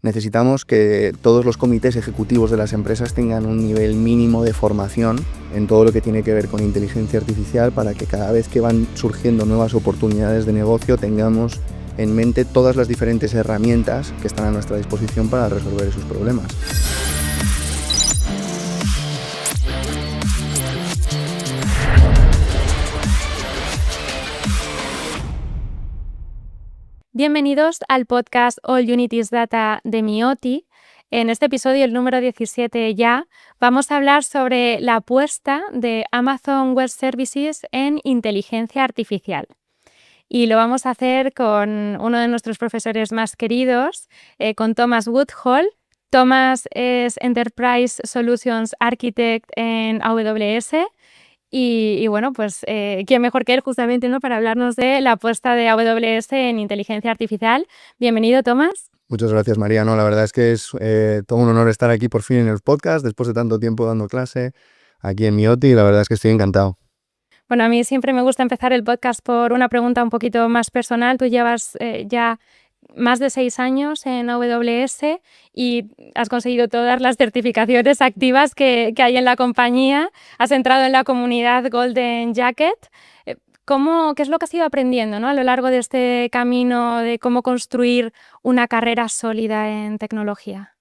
necesitamos que todos los comités ejecutivos de las empresas tengan un nivel mínimo de formación en todo lo que tiene que ver con inteligencia artificial para que cada vez que van surgiendo nuevas oportunidades de negocio tengamos en mente todas las diferentes herramientas que están a nuestra disposición para resolver esos problemas. Bienvenidos al podcast All Unities Data de Mioti. En este episodio, el número 17 ya, vamos a hablar sobre la apuesta de Amazon Web Services en inteligencia artificial. Y lo vamos a hacer con uno de nuestros profesores más queridos, con Thomas Woodhull. Thomas es Enterprise Solutions Architect en AWS. Y bueno, pues quién mejor que él justamente, ¿no?, para hablarnos de la apuesta de AWS en inteligencia artificial. Bienvenido, Thomas. Muchas gracias, María. No, la verdad es que es todo un honor estar aquí por fin en el podcast, después de tanto tiempo dando clase aquí en Mioti, y la verdad es que estoy encantado. Bueno, a mí siempre me gusta empezar el podcast por una pregunta un poquito más personal. Tú llevas ya más de 6 años en AWS y has conseguido todas las certificaciones activas que hay en la compañía. Has entrado en la comunidad Golden Jacket. ¿Qué es lo que has ido aprendiendo, ¿no?, a lo largo de este camino de cómo construir una carrera sólida en tecnología?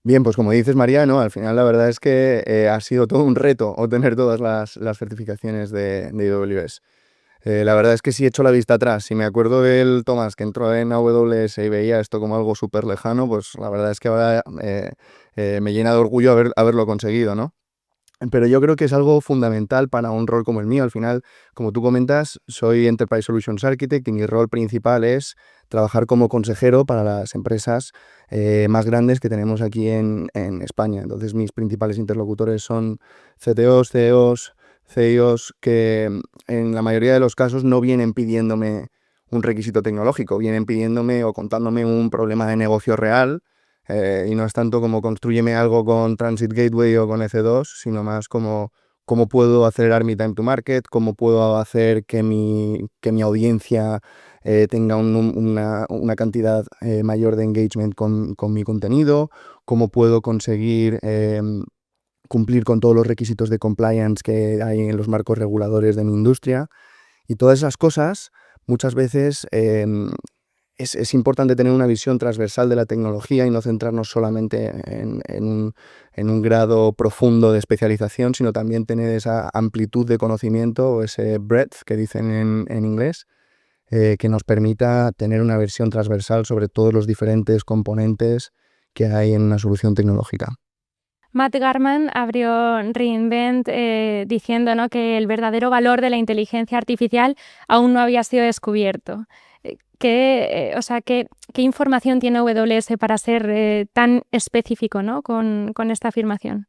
Bien, pues como dices, María, ¿no?, al final la verdad es que ha sido todo un reto obtener todas las certificaciones de AWS. La verdad es que si echo la vista atrás, si me acuerdo del Tomás que entró en AWS y veía esto como algo súper lejano, pues la verdad es que ahora me llena de orgullo haberlo conseguido, ¿no? Pero yo creo que es algo fundamental para un rol como el mío. Al final, como tú comentas, soy Enterprise Solutions Architect y mi rol principal es trabajar como consejero para las empresas más grandes que tenemos aquí en España. Entonces, mis principales interlocutores son CTOs, CEOs, CIOs, que en la mayoría de los casos no vienen pidiéndome un requisito tecnológico, vienen pidiéndome o contándome un problema de negocio real. Y no es tanto como constrúyeme algo con Transit Gateway o con EC2, sino más como cómo puedo acelerar mi time to market, cómo puedo hacer que mi audiencia tenga una cantidad mayor de engagement con mi contenido, cómo puedo conseguir cumplir con todos los requisitos de compliance que hay en los marcos reguladores de mi industria. Y todas esas cosas muchas veces es importante tener una visión transversal de la tecnología y no centrarnos solamente en un grado profundo de especialización, sino también tener esa amplitud de conocimiento o ese breadth que dicen en inglés, que nos permita tener una visión transversal sobre todos los diferentes componentes que hay en una solución tecnológica. Matt Garman abrió re:Invent diciendo, ¿no?, que el verdadero valor de la inteligencia artificial aún no había sido descubierto. ¿Qué información tiene AWS para ser tan específico, ¿no?, con esta afirmación?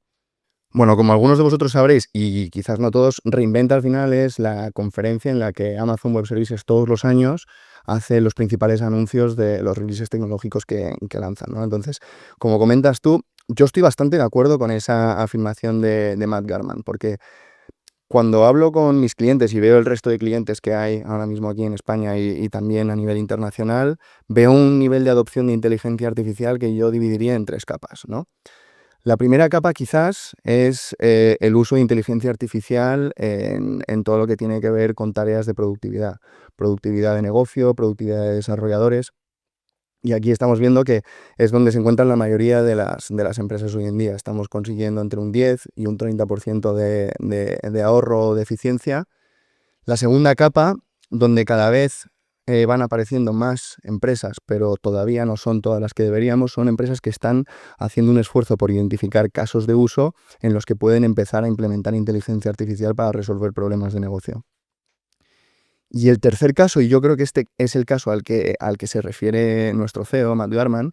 Bueno, como algunos de vosotros sabréis, y quizás no todos, re:Invent al final es la conferencia en la que Amazon Web Services todos los años hace los principales anuncios de los releases tecnológicos que lanzan, ¿no? Entonces, como comentas tú, yo estoy bastante de acuerdo con esa afirmación de Matt Garman, porque cuando hablo con mis clientes y veo el resto de clientes que hay ahora mismo aquí en España y también a nivel internacional, veo un nivel de adopción de inteligencia artificial que yo dividiría en 3 capas, ¿no? La primera capa quizás es el uso de inteligencia artificial en todo lo que tiene que ver con tareas de productividad de negocio, productividad de desarrolladores. Y aquí estamos viendo que es donde se encuentran la mayoría de las empresas hoy en día. Estamos consiguiendo entre un 10 y un 30% de ahorro o de eficiencia. La segunda capa, donde cada vez van apareciendo más empresas, pero todavía no son todas las que deberíamos, son empresas que están haciendo un esfuerzo por identificar casos de uso en los que pueden empezar a implementar inteligencia artificial para resolver problemas de negocio. Y el tercer caso, y yo creo que este es el caso al que se refiere nuestro CEO, Matt Garman,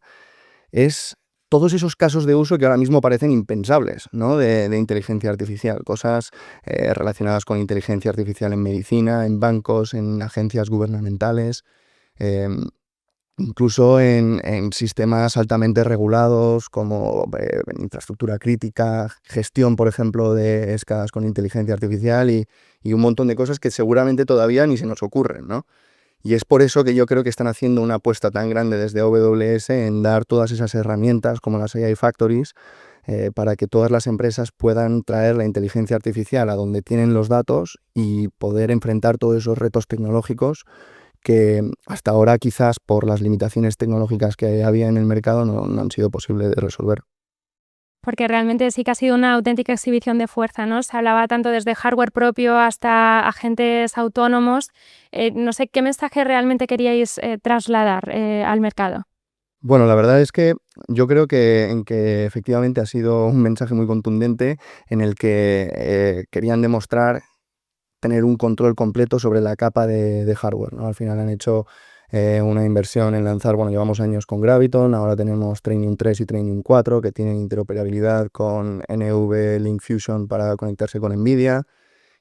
es todos esos casos de uso que ahora mismo parecen impensables, ¿no?, de inteligencia artificial. Cosas relacionadas con inteligencia artificial en medicina, en bancos, en agencias gubernamentales, incluso en sistemas altamente regulados como en infraestructura crítica, gestión, por ejemplo, de escalas con inteligencia artificial y un montón de cosas que seguramente todavía ni se nos ocurren, ¿no? Y es por eso que yo creo que están haciendo una apuesta tan grande desde AWS en dar todas esas herramientas como las AI Factories para que todas las empresas puedan traer la inteligencia artificial a donde tienen los datos y poder enfrentar todos esos retos tecnológicos que hasta ahora quizás por las limitaciones tecnológicas que había en el mercado no han sido posibles de resolver. Porque realmente sí que ha sido una auténtica exhibición de fuerza, ¿no? Se hablaba tanto desde hardware propio hasta agentes autónomos. No sé qué mensaje realmente queríais trasladar al mercado. Bueno, la verdad es que yo creo que efectivamente ha sido un mensaje muy contundente en el que querían demostrar tener un control completo sobre la capa de hardware, ¿no? Al final han hecho una inversión en lanzar, bueno, llevamos años con Graviton, ahora tenemos Trainium 3 y Trainium 4 que tienen interoperabilidad con NVLink Fusion para conectarse con NVIDIA.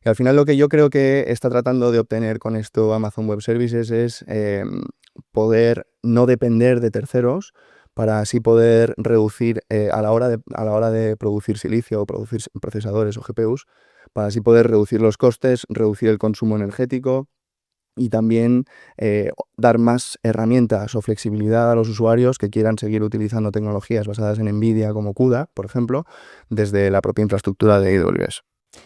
Y al final lo que yo creo que está tratando de obtener con esto Amazon Web Services es poder no depender de terceros para así poder reducir a la hora de producir silicio o producir procesadores o GPUs, para así poder reducir los costes, reducir el consumo energético y también dar más herramientas o flexibilidad a los usuarios que quieran seguir utilizando tecnologías basadas en NVIDIA como CUDA, por ejemplo, desde la propia infraestructura de AWS.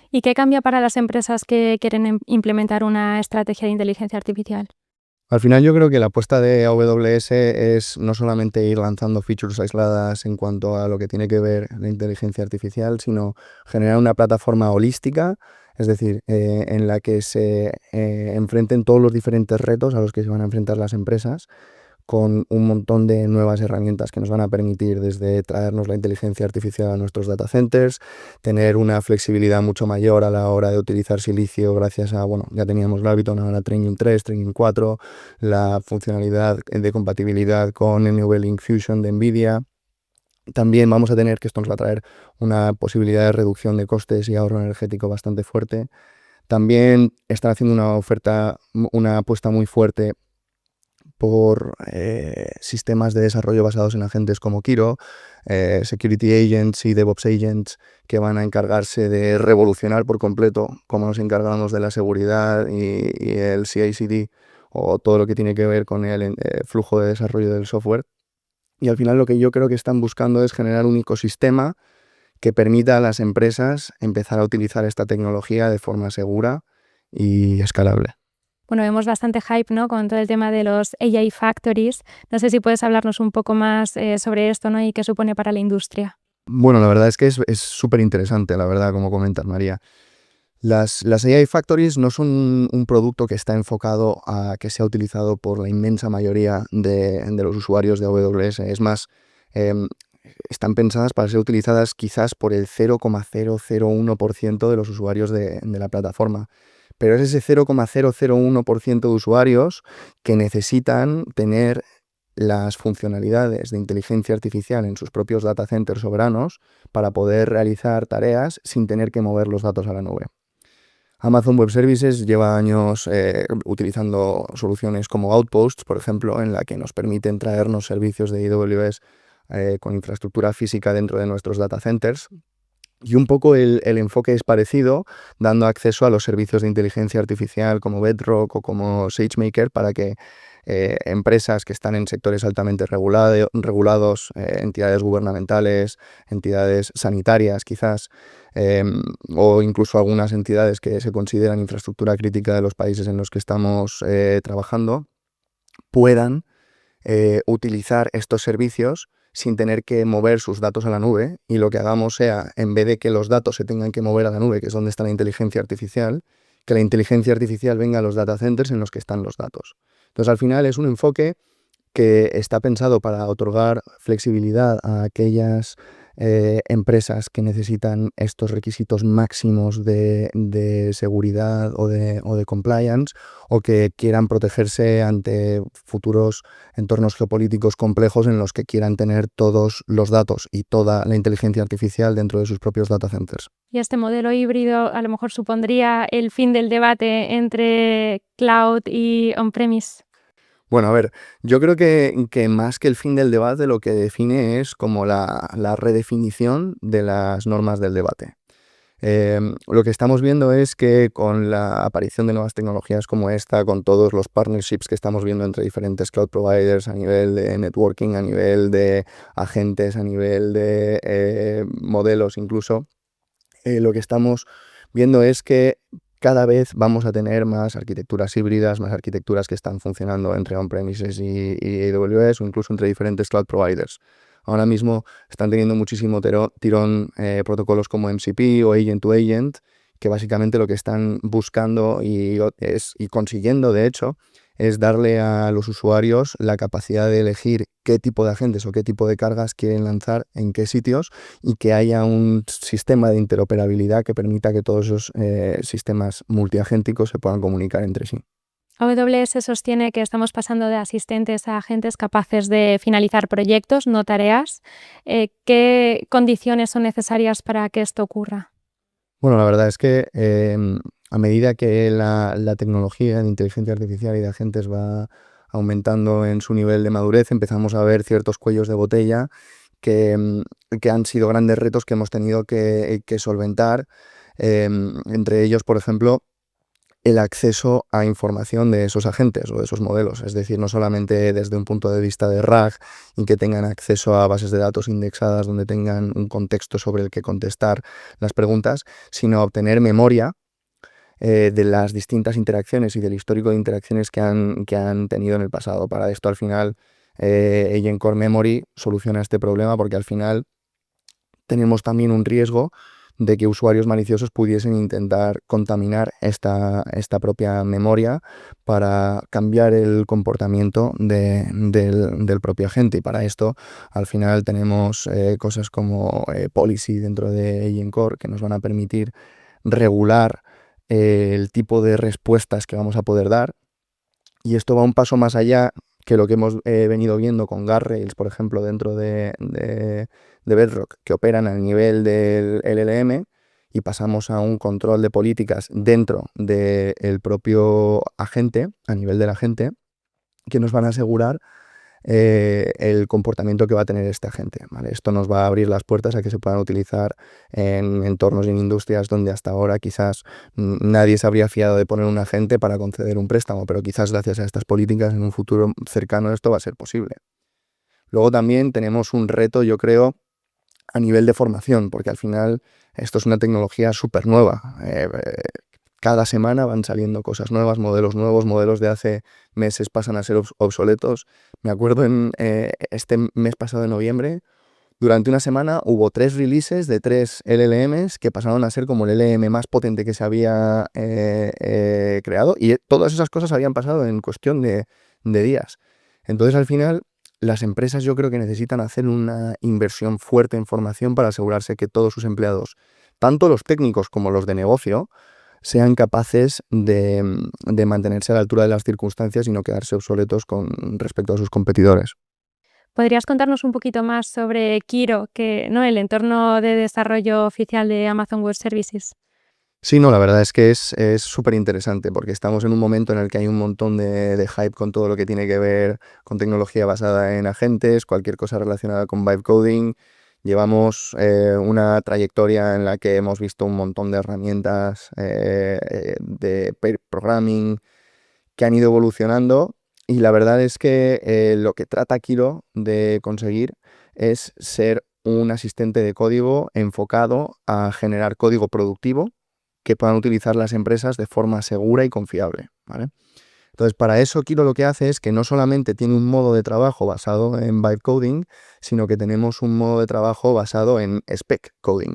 ¿Y qué cambia para las empresas que quieren implementar una estrategia de inteligencia artificial? Al final yo creo que la apuesta de AWS es no solamente ir lanzando features aisladas en cuanto a lo que tiene que ver la inteligencia artificial, sino generar una plataforma holística, es decir, en la que se enfrenten todos los diferentes retos a los que se van a enfrentar las empresas con un montón de nuevas herramientas que nos van a permitir desde traernos la inteligencia artificial a nuestros data centers, tener una flexibilidad mucho mayor a la hora de utilizar silicio gracias a, bueno, ya teníamos Graviton, ahora Trainium 3, Trainium 4, la funcionalidad de compatibilidad con NVLink Fusion de NVIDIA. También vamos a tener, que esto nos va a traer una posibilidad de reducción de costes y ahorro energético bastante fuerte. También están haciendo una apuesta muy fuerte por sistemas de desarrollo basados en agentes como Kiro, Security Agents y DevOps Agents que van a encargarse de revolucionar por completo cómo nos encargamos de la seguridad y el CI/CD o todo lo que tiene que ver con el flujo de desarrollo del software. Y al final lo que yo creo que están buscando es generar un ecosistema que permita a las empresas empezar a utilizar esta tecnología de forma segura y escalable. Bueno, vemos bastante hype, ¿no? Con todo el tema de los AI Factories. No sé si puedes hablarnos un poco más sobre esto, ¿no? Y qué supone para la industria. Bueno, la verdad es que es súper interesante, la verdad, como comentas, María. Las AI Factories no son un producto que está enfocado a que sea utilizado por la inmensa mayoría de los usuarios de AWS. Es más, em, están pensadas para ser utilizadas quizás por el 0,001% de los usuarios de la plataforma. Pero es ese 0,001% de usuarios que necesitan tener las funcionalidades de inteligencia artificial en sus propios data centers soberanos para poder realizar tareas sin tener que mover los datos a la nube. Amazon Web Services lleva años utilizando soluciones como Outposts, por ejemplo, en la que nos permiten traernos servicios de AWS con infraestructura física dentro de nuestros data centers. Y un poco el enfoque es parecido, dando acceso a los servicios de inteligencia artificial como Bedrock o como SageMaker para que empresas que están en sectores altamente regulados, entidades gubernamentales, entidades sanitarias quizás, o incluso algunas entidades que se consideran infraestructura crítica de los países en los que estamos trabajando, puedan utilizar estos servicios sin tener que mover sus datos a la nube, y lo que hagamos sea, en vez de que los datos se tengan que mover a la nube, que es donde está la inteligencia artificial, que la inteligencia artificial venga a los data centers en los que están los datos. Entonces, al final es un enfoque que está pensado para otorgar flexibilidad a aquellas empresas que necesitan estos requisitos máximos de seguridad o de compliance, o que quieran protegerse ante futuros entornos geopolíticos complejos en los que quieran tener todos los datos y toda la inteligencia artificial dentro de sus propios data centers. Y este modelo híbrido a lo mejor supondría el fin del debate entre cloud y on-premise. Bueno, a ver, yo creo que más que el fin del debate, lo que define es como la redefinición de las normas del debate. Lo que estamos viendo es que con la aparición de nuevas tecnologías como esta, con todos los partnerships que estamos viendo entre diferentes cloud providers a nivel de networking, a nivel de agentes, a nivel de modelos incluso, lo que estamos viendo es que cada vez vamos a tener más arquitecturas híbridas, más arquitecturas que están funcionando entre on-premises y AWS o incluso entre diferentes cloud providers. Ahora mismo están teniendo muchísimo tirón protocolos como MCP o Agent to Agent, que básicamente lo que están buscando y consiguiendo, de hecho, es darle a los usuarios la capacidad de elegir qué tipo de agentes o qué tipo de cargas quieren lanzar en qué sitios y que haya un sistema de interoperabilidad que permita que todos esos sistemas multiagénticos se puedan comunicar entre sí. AWS sostiene que estamos pasando de asistentes a agentes capaces de finalizar proyectos, no tareas. ¿Qué condiciones son necesarias para que esto ocurra? Bueno, la verdad es que a medida que la tecnología de inteligencia artificial y de agentes va aumentando en su nivel de madurez, empezamos a ver ciertos cuellos de botella que han sido grandes retos que hemos tenido que solventar. Entre ellos, por ejemplo, el acceso a información de esos agentes o de esos modelos. Es decir, no solamente desde un punto de vista de RAG y que tengan acceso a bases de datos indexadas donde tengan un contexto sobre el que contestar las preguntas, sino obtener memoria de las distintas interacciones y del histórico de interacciones que han tenido en el pasado. Para esto, al final, Agent Core Memory soluciona este problema porque al final tenemos también un riesgo de que usuarios maliciosos pudiesen intentar contaminar esta propia memoria para cambiar el comportamiento del propio agente. Y para esto, al final, tenemos cosas como policy dentro de Agent Core que nos van a permitir regular el tipo de respuestas que vamos a poder dar. Y esto va un paso más allá que lo que hemos venido viendo con guardrails, por ejemplo, dentro de Bedrock, que operan al nivel del LLM y pasamos a un control de políticas dentro del propio agente, a nivel del agente, que nos van a asegurar el comportamiento que va a tener este agente, ¿vale? Esto nos va a abrir las puertas a que se puedan utilizar en entornos y en industrias donde hasta ahora quizás nadie se habría fiado de poner un agente para conceder un préstamo, pero quizás gracias a estas políticas en un futuro cercano esto va a ser posible. Luego también tenemos un reto, yo creo, a nivel de formación, porque al final esto es una tecnología súper nueva. Cada semana van saliendo cosas nuevas, modelos de hace meses pasan a ser obsoletos. Me acuerdo en este mes pasado de noviembre, durante una semana hubo 3 releases de 3 LLMs que pasaron a ser como el LLM más potente que se había creado y todas esas cosas habían pasado en cuestión de días. Entonces al final las empresas yo creo que necesitan hacer una inversión fuerte en formación para asegurarse que todos sus empleados, tanto los técnicos como los de negocio, sean capaces de mantenerse a la altura de las circunstancias y no quedarse obsoletos con respecto a sus competidores. ¿Podrías contarnos un poquito más sobre Kiro, ¿no? El entorno de desarrollo oficial de Amazon Web Services? Sí, no, la verdad es que es súper interesante porque estamos en un momento en el que hay un montón de hype con todo lo que tiene que ver con tecnología basada en agentes, cualquier cosa relacionada con vibe coding. Llevamos una trayectoria en la que hemos visto un montón de herramientas de pair programming que han ido evolucionando y la verdad es que lo que trata Kiro de conseguir es ser un asistente de código enfocado a generar código productivo que puedan utilizar las empresas de forma segura y confiable, ¿vale? Entonces, para eso Kiro lo que hace es que no solamente tiene un modo de trabajo basado en vibe coding, sino que tenemos un modo de trabajo basado en spec coding.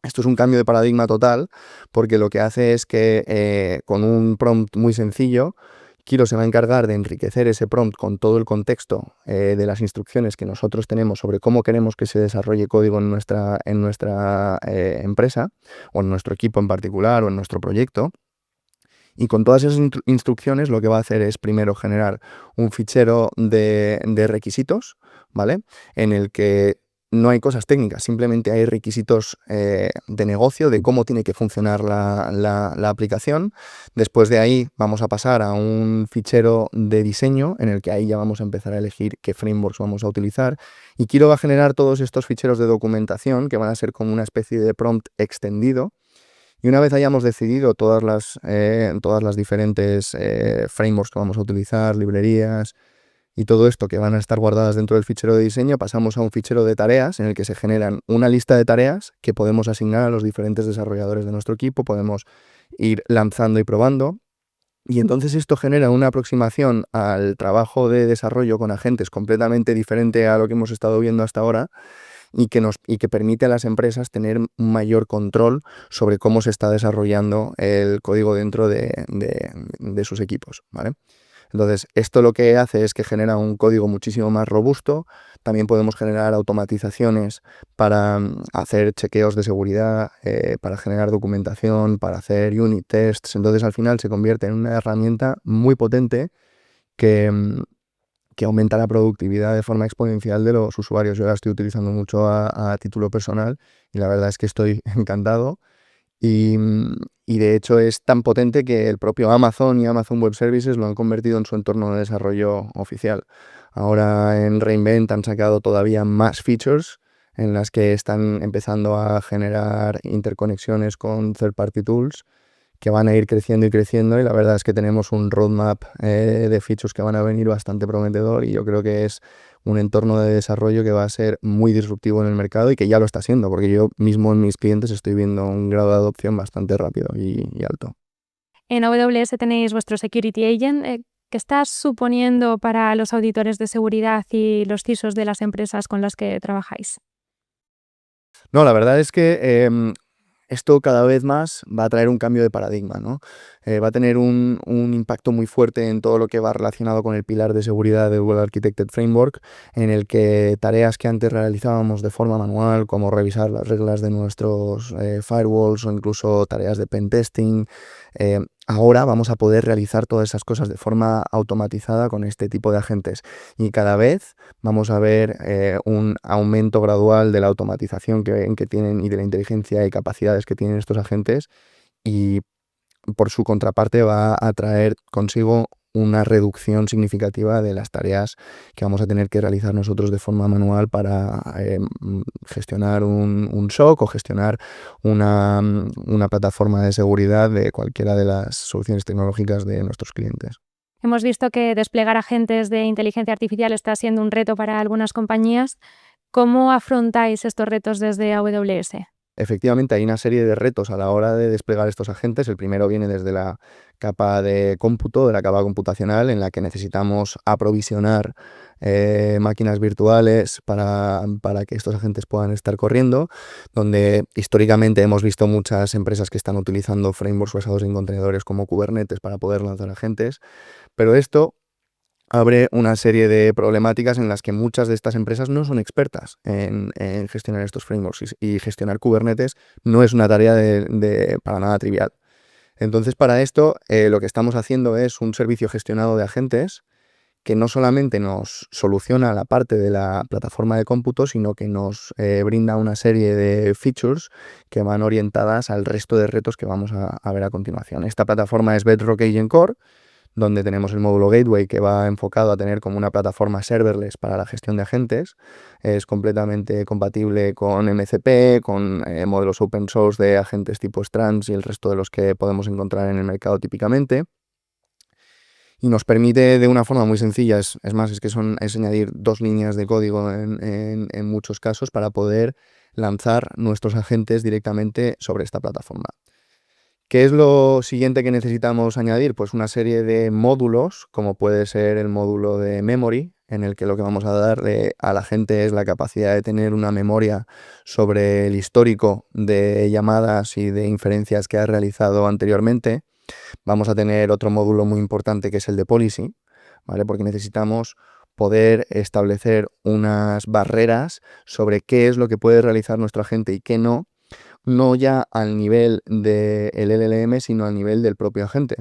Esto es un cambio de paradigma total porque lo que hace es que con un prompt muy sencillo, Kiro se va a encargar de enriquecer ese prompt con todo el contexto de las instrucciones que nosotros tenemos sobre cómo queremos que se desarrolle código en nuestra empresa o en nuestro equipo en particular o en nuestro proyecto. Y con todas esas instrucciones lo que va a hacer es primero generar un fichero de requisitos, ¿vale? En el que no hay cosas técnicas, simplemente hay requisitos de negocio, de cómo tiene que funcionar la aplicación. Después de ahí vamos a pasar a un fichero de diseño en el que ahí ya vamos a empezar a elegir qué frameworks vamos a utilizar. Y Kiro va a generar todos estos ficheros de documentación que van a ser como una especie de prompt extendido Y una vez hayamos decidido todas las diferentes frameworks que vamos a utilizar, librerías y todo esto que van a estar guardadas dentro del fichero de diseño, pasamos a un fichero de tareas en el que se generan una lista de tareas que podemos asignar a los diferentes desarrolladores de nuestro equipo, podemos ir lanzando y probando. Y entonces esto genera una aproximación al trabajo de desarrollo con agentes completamente diferente a lo que hemos estado viendo hasta ahora y que permite a las empresas tener un mayor control sobre cómo se está desarrollando el código dentro de sus equipos, ¿vale? Entonces, esto lo que hace es que genera un código muchísimo más robusto. También podemos generar automatizaciones para hacer chequeos de seguridad, para generar documentación, para hacer unit tests. Entonces, al final se convierte en una herramienta muy potente que, que aumenta la productividad de forma exponencial de los usuarios. Yo la estoy utilizando mucho a título personal y la verdad es que estoy encantado. Y, y de hecho es tan potente que el propio Amazon y Amazon Web Services lo han convertido en su entorno de desarrollo oficial. Ahora en Reinvent han sacado todavía más features en las que están empezando a generar interconexiones con third-party tools que van a ir creciendo y creciendo, y la verdad es que tenemos un roadmap de features que van a venir bastante prometedor, y yo creo que es un entorno de desarrollo que va a ser muy disruptivo en el mercado y que ya lo está siendo, porque yo mismo en mis clientes estoy viendo un grado de adopción bastante rápido y alto. En AWS tenéis vuestro Security Agent. ¿Qué está suponiendo para los auditores de seguridad y los CISOs de las empresas con las que trabajáis? No, la verdad es que esto cada vez más va a traer un cambio de paradigma, ¿no? Va a tener un impacto muy fuerte en todo lo que va relacionado con el pilar de seguridad del Well Architected Framework, en el que tareas que antes realizábamos de forma manual, como revisar las reglas de nuestros firewalls o incluso tareas de pentesting, ahora vamos a poder realizar todas esas cosas de forma automatizada con este tipo de agentes. Y cada vez vamos a ver un aumento gradual de la automatización que tienen y de la inteligencia y capacidades que tienen estos agentes, y por su contraparte va a traer consigo una reducción significativa de las tareas que vamos a tener que realizar nosotros de forma manual para gestionar un SOC o gestionar una plataforma de seguridad de cualquiera de las soluciones tecnológicas de nuestros clientes. Hemos visto que desplegar agentes de inteligencia artificial está siendo un reto para algunas compañías. ¿Cómo afrontáis estos retos desde AWS? Efectivamente, hay una serie de retos a la hora de desplegar estos agentes. El primero viene desde la capa de cómputo, de la capa computacional, en la que necesitamos aprovisionar máquinas virtuales para que estos agentes puedan estar corriendo, donde históricamente hemos visto muchas empresas que están utilizando frameworks basados en contenedores como Kubernetes para poder lanzar agentes, pero esto abre una serie de problemáticas en las que muchas de estas empresas no son expertas en gestionar estos frameworks, y gestionar Kubernetes no es una tarea para nada trivial. Entonces, para esto, lo que estamos haciendo es un servicio gestionado de agentes que no solamente nos soluciona la parte de la plataforma de cómputo, sino que nos brinda una serie de features que van orientadas al resto de retos que vamos a ver a continuación. Esta plataforma es Bedrock Agent Core, donde tenemos el módulo Gateway, que va enfocado a tener como una plataforma serverless para la gestión de agentes. Es completamente compatible con MCP, con modelos open source de agentes tipo Strands y el resto de los que podemos encontrar en el mercado típicamente. Y nos permite de una forma muy sencilla, es añadir 2 líneas de código en muchos casos para poder lanzar nuestros agentes directamente sobre esta plataforma. ¿Qué es lo siguiente que necesitamos añadir? Pues una serie de módulos, como puede ser el módulo de memory, en el que lo que vamos a darle a la gente es la capacidad de tener una memoria sobre el histórico de llamadas y de inferencias que ha realizado anteriormente. Vamos a tener otro módulo muy importante que es el de policy, ¿vale? Porque necesitamos poder establecer unas barreras sobre qué es lo que puede realizar nuestro agente y qué no, no ya al nivel del LLM, sino al nivel del propio agente,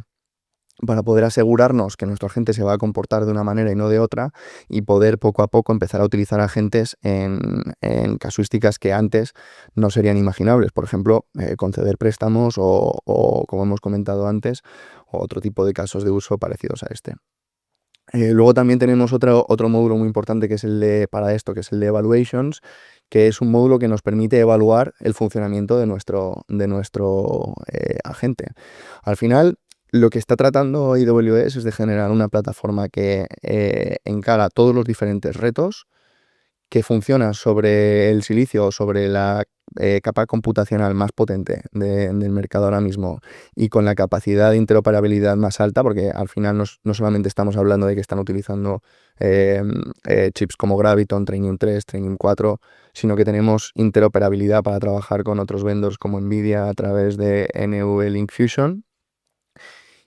para poder asegurarnos que nuestro agente se va a comportar de una manera y no de otra, y poder poco a poco empezar a utilizar agentes en casuísticas que antes no serían imaginables. Por ejemplo, conceder préstamos o, como hemos comentado antes, otro tipo de casos de uso parecidos a este. Luego también tenemos otro módulo muy importante que es para esto, que es el de Evaluations, que es un módulo que nos permite evaluar el funcionamiento de nuestro agente. Al final, lo que está tratando AWS es de generar una plataforma que encara todos los diferentes retos, que funciona sobre el silicio o sobre la capa computacional más potente del mercado ahora mismo y con la capacidad de interoperabilidad más alta, porque al final no solamente estamos hablando de que están utilizando chips como Graviton, Trainium 3, Trainium 4, sino que tenemos interoperabilidad para trabajar con otros vendors como NVIDIA a través de NVLink Fusion,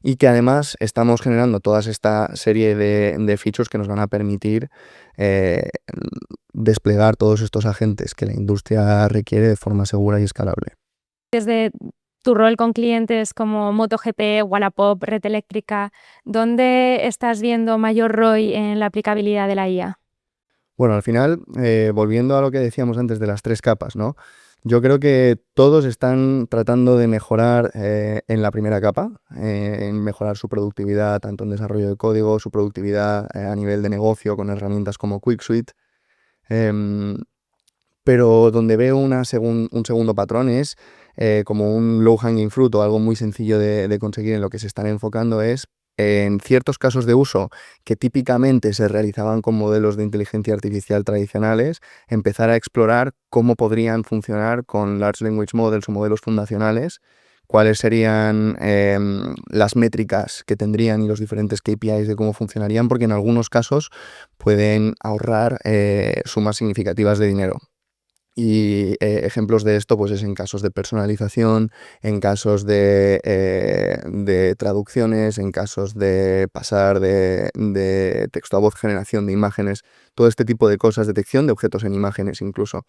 y que además estamos generando toda esta serie de features que nos van a permitir eh, desplegar todos estos agentes que la industria requiere de forma segura y escalable. Desde tu rol con clientes como MotoGP, Wallapop, Red Eléctrica, ¿dónde estás viendo mayor ROI en la aplicabilidad de la IA? Bueno, al final, volviendo a lo que decíamos antes de las 3 capas, ¿no? Yo creo que todos están tratando de mejorar en la primera capa, en mejorar su productividad tanto en desarrollo de código, su productividad a nivel de negocio con herramientas como QuickSuite. Em, pero donde veo un segundo patrón es como un low hanging fruit o algo muy sencillo de conseguir, en lo que se están enfocando es en ciertos casos de uso que típicamente se realizaban con modelos de inteligencia artificial tradicionales, empezar a explorar cómo podrían funcionar con Large Language Models o modelos fundacionales, cuáles serían las métricas que tendrían y los diferentes KPIs de cómo funcionarían, porque en algunos casos pueden ahorrar sumas significativas de dinero. Y ejemplos de esto pues es en casos de personalización, en casos de traducciones, en casos de pasar de texto a voz, generación de imágenes, todo este tipo de cosas, detección de objetos en imágenes incluso,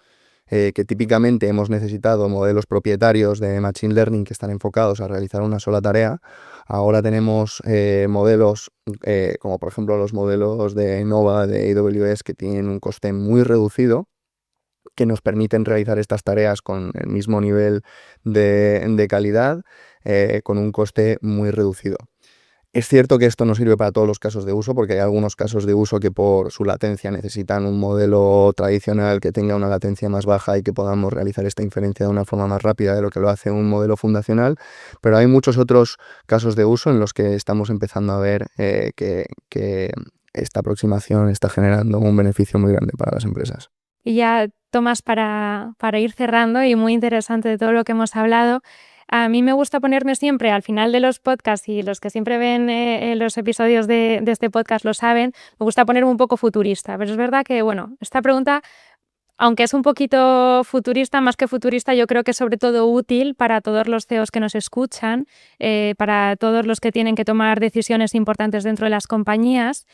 que típicamente hemos necesitado modelos propietarios de Machine Learning que están enfocados a realizar una sola tarea. Ahora tenemos modelos como por ejemplo los modelos de Nova de AWS, que tienen un coste muy reducido, que nos permiten realizar estas tareas con el mismo nivel de calidad, con un coste muy reducido. Es cierto que esto no sirve para todos los casos de uso, porque hay algunos casos de uso que por su latencia necesitan un modelo tradicional que tenga una latencia más baja y que podamos realizar esta inferencia de una forma más rápida de lo que lo hace un modelo fundacional, pero hay muchos otros casos de uso en los que estamos empezando a ver que esta aproximación está generando un beneficio muy grande para las empresas. Y ya, Tomás, para ir cerrando, y muy interesante de todo lo que hemos hablado, a mí me gusta ponerme siempre al final de los podcasts, y los que siempre ven los episodios de este podcast lo saben, me gusta ponerme un poco futurista. Pero es verdad que, bueno, esta pregunta, aunque es un poquito futurista, más que futurista, yo creo que es sobre todo útil para todos los CEOs que nos escuchan, para todos los que tienen que tomar decisiones importantes dentro de las compañías.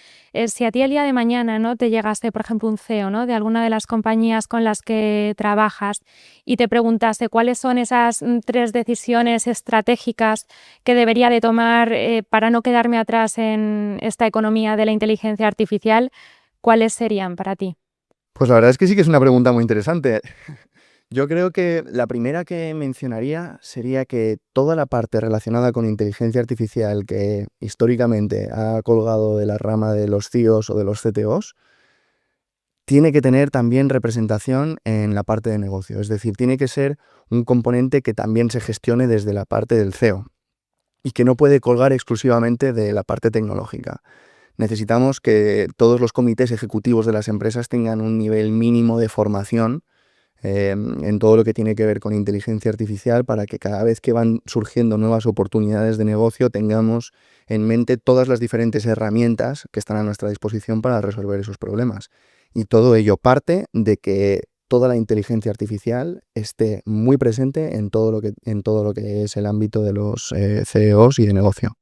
Si a ti el día de mañana, ¿no?, te llegase, por ejemplo, un CEO, ¿no?, de alguna de las compañías con las que trabajas y te preguntase cuáles son esas 3 decisiones estratégicas que debería de tomar para no quedarme atrás en esta economía de la inteligencia artificial, ¿cuáles serían para ti? Pues la verdad es que sí que es una pregunta muy interesante. Yo creo que la primera que mencionaría sería que toda la parte relacionada con inteligencia artificial que históricamente ha colgado de la rama de los CIOs o de los CTOs, tiene que tener también representación en la parte de negocio. Es decir, tiene que ser un componente que también se gestione desde la parte del CEO y que no puede colgar exclusivamente de la parte tecnológica. Necesitamos que todos los comités ejecutivos de las empresas tengan un nivel mínimo de formación en todo lo que tiene que ver con inteligencia artificial, para que cada vez que van surgiendo nuevas oportunidades de negocio tengamos en mente todas las diferentes herramientas que están a nuestra disposición para resolver esos problemas. Y todo ello parte de que toda la inteligencia artificial esté muy presente en todo lo que es el ámbito de los CEOs y de negocio.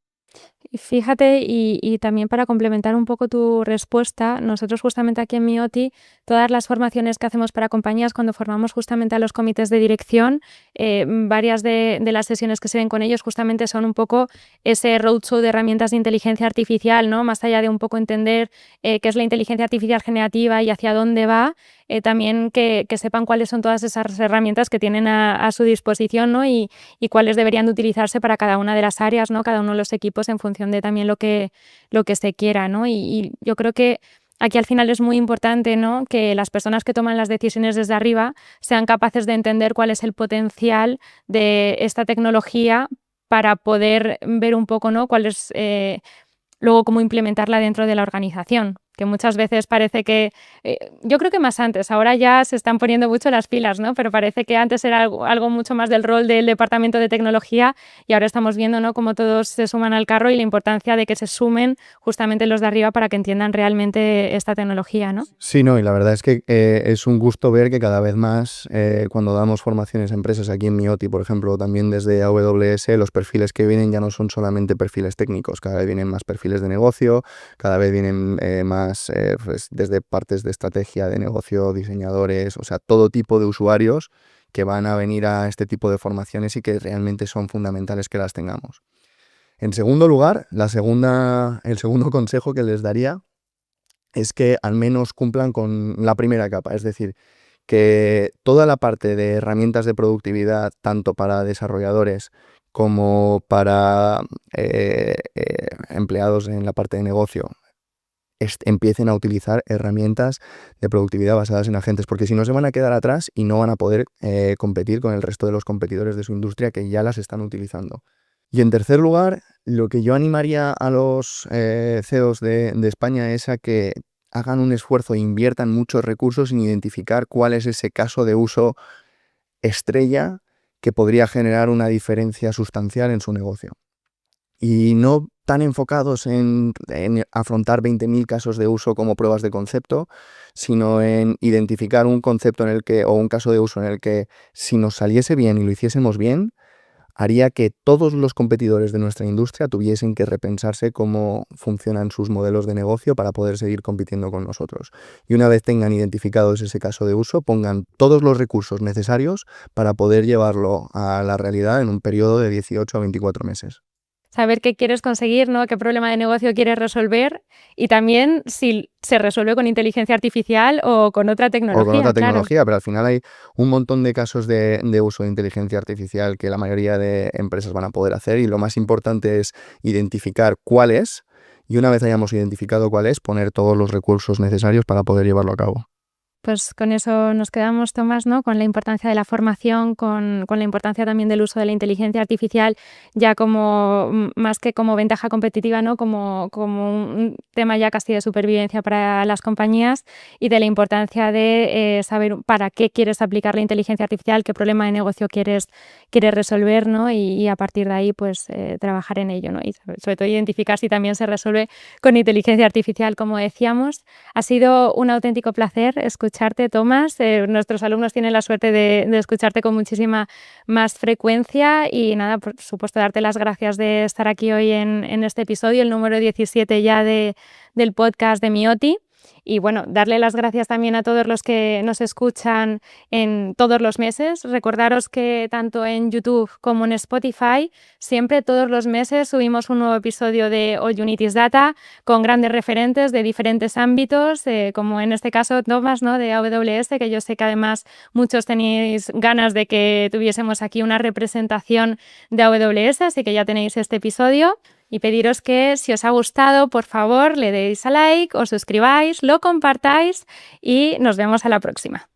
Y fíjate, y también para complementar un poco tu respuesta, nosotros justamente aquí en Mioti, todas las formaciones que hacemos para compañías, cuando formamos justamente a los comités de dirección, varias de las sesiones que se ven con ellos justamente son un poco ese roadshow de herramientas de inteligencia artificial, ¿no? Más allá de un poco entender qué es la inteligencia artificial generativa y hacia dónde va, también que sepan cuáles son todas esas herramientas que tienen a su disposición, ¿no? Y cuáles deberían de utilizarse para cada una de las áreas, ¿no?, cada uno de los equipos, en función de también lo que se quiera, ¿no? Y yo creo que aquí al final es muy importante, ¿no?, que las personas que toman las decisiones desde arriba sean capaces de entender cuál es el potencial de esta tecnología para poder ver un poco, ¿no?, cuál es luego cómo implementarla dentro de la organización, que muchas veces parece que, yo creo que más antes, ahora ya se están poniendo mucho las pilas, ¿no?, pero parece que antes era algo mucho más del rol del departamento de tecnología y ahora estamos viendo, ¿no?, cómo todos se suman al carro y la importancia de que se sumen justamente los de arriba para que entiendan realmente esta tecnología, ¿no? Sí, no, y la verdad es que es un gusto ver que cada vez más, cuando damos formaciones a empresas aquí en Mioti, por ejemplo, o también desde AWS, los perfiles que vienen ya no son solamente perfiles técnicos, cada vez vienen más perfiles de negocio, cada vez vienen más pues, desde partes de estrategia de negocio, diseñadores, o sea, todo tipo de usuarios que van a venir a este tipo de formaciones y que realmente son fundamentales que las tengamos. En segundo lugar, el segundo consejo que les daría es que al menos cumplan con la primera capa, es decir, que toda la parte de herramientas de productividad, tanto para desarrolladores como para empleados en la parte de negocio, empiecen a utilizar herramientas de productividad basadas en agentes, porque si no se van a quedar atrás y no van a poder competir con el resto de los competidores de su industria que ya las están utilizando. Y en tercer lugar, lo que yo animaría a los CEOs de España es a que hagan un esfuerzo e inviertan muchos recursos en identificar cuál es ese caso de uso estrella que podría generar una diferencia sustancial en su negocio. Y no tan enfocados en afrontar 20.000 casos de uso como pruebas de concepto, sino en identificar un concepto o un caso de uso en el que si nos saliese bien y lo hiciésemos bien, haría que todos los competidores de nuestra industria tuviesen que repensarse cómo funcionan sus modelos de negocio para poder seguir compitiendo con nosotros. Y una vez tengan identificados ese caso de uso, pongan todos los recursos necesarios para poder llevarlo a la realidad en un periodo de 18 a 24 meses. Saber qué quieres conseguir, ¿no?, qué problema de negocio quieres resolver y también si se resuelve con inteligencia artificial o con otra O con tecnología, otra claro. tecnología, pero al final hay un montón de casos de uso de inteligencia artificial que la mayoría de empresas van a poder hacer, y lo más importante es identificar cuál es, y una vez hayamos identificado cuál es, poner todos los recursos necesarios para poder llevarlo a cabo. Pues con eso nos quedamos, Tomás, ¿no?, con la importancia de la formación, con la importancia también del uso de la inteligencia artificial, ya como más que como ventaja competitiva, ¿no?, como un tema ya casi de supervivencia para las compañías, y de la importancia de saber para qué quieres aplicar la inteligencia artificial, qué problema de negocio quieres resolver, ¿no?, y a partir de ahí pues trabajar en ello, ¿no?, y sobre todo identificar si también se resuelve con inteligencia artificial, como decíamos. Ha sido un auténtico placer escucharte, Tomás. Nuestros alumnos tienen la suerte de escucharte con muchísima más frecuencia y nada, por supuesto, darte las gracias de estar aquí hoy en este episodio, el número 17 ya del podcast de Mioti. Y bueno, darle las gracias también a todos los que nos escuchan en todos los meses. Recordaros que tanto en YouTube como en Spotify, siempre todos los meses subimos un nuevo episodio de All You Need Is Data con grandes referentes de diferentes ámbitos, como en este caso Tomás, ¿no?, de AWS, que yo sé que además muchos tenéis ganas de que tuviésemos aquí una representación de AWS, así que ya tenéis este episodio. Y pediros que si os ha gustado, por favor, le deis a like, os suscribáis, lo compartáis y nos vemos a la próxima.